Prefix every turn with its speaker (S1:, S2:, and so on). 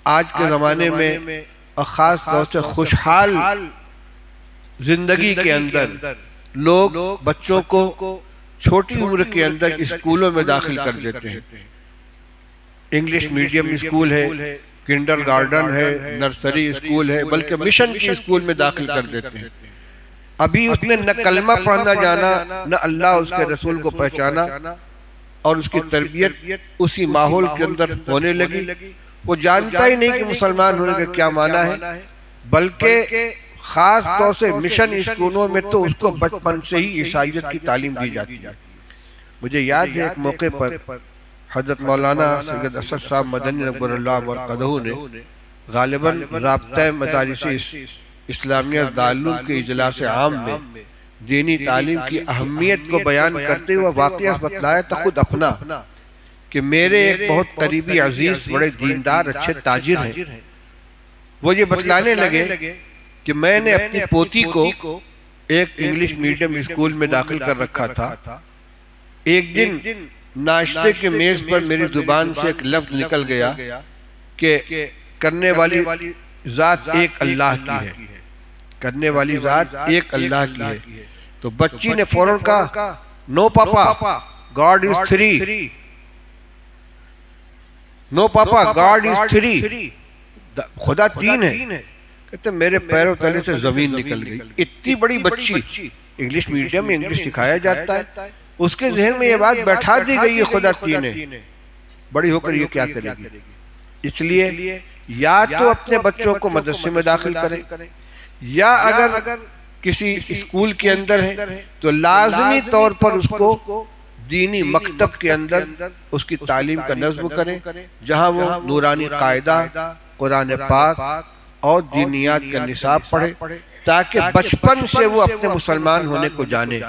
S1: آج کے زمانے میں اور خاص طور سے خوشحال زندگی کے اندر لوگ بچوں کو چھوٹی عمر کے اندر اسکولوں میں داخل کر دیتے ہیں. انگلش میڈیم اسکول ہے، کنڈر گارڈن ہے، نرسری اسکول ہے، بلکہ مشن کی اسکول میں داخل کر دیتے ہیں. ابھی اس نے نہ کلمہ پڑھنا جانا، نہ اللہ اس کے رسول کو پہچانا، اور اس کی تربیت اسی ماحول کے اندر ہونے لگی. وہ جانتا ہی نہیں کہ مسلمان ہونے کا کیا معنی ہے، بلکہ خاص طور سے مشن اسکولوں میں تو اس کو بچپن سے ہی عیسائیت کی تعلیم دی جاتی ہے. مجھے یاد ہے ایک موقع پر حضرت مولانا سید اسد صاحب مدنی نور اللہ مرقدہ نے غالباً رابطہ مدارس اسلامیہ دارالعلوم کے اجلاس عام میں دینی تعلیم کی اہمیت کو بیان کرتے ہوئے واقعہ بتلایا تھا خود اپنا، کہ میرے ایک بہت قریبی عزیز بڑے دیندار اچھے تاجر ہیں. وہ یہ بتلانے لگے کہ میں نے اپنی پوتی کو ایک انگلش میڈیم اسکول میں داخل کر رکھا تھا. ایک دن ناشتے کے میز پر میری زبان سے ایک لفظ نکل گیا کہ کرنے والی ذات ایک اللہ کی ہے، کرنے والی ذات ایک اللہ کی ہے. تو بچی نے فوراً کہا no papa God is three, no papa God is three, خدا تین ہے. کہتے میرے پیروں تلے سے زمین نکل گئی. اتنی بڑی بچی، انگلش میڈیم میں انگلش سکھایا جاتا ہے، اس کے ذہن میں یہ بات بیٹھا دی گئی ہے خدا تین ہے. بڑی ہو کر یہ کیا کرے گی؟ اس لیے یا تو اپنے بچوں کو مدرسے میں داخل کریں، یا اگر کسی اسکول کے اندر ہے تو لازمی طور پر اس کو دینی مکتب کے اندر اس کی تعلیم کا نظم کریں، جہاں وہ نورانی قاعدہ، قرآن پاک اور دینیات کا نصاب پڑھے، تاکہ بچپن سے وہ اپنے مسلمان ہونے کو جانے.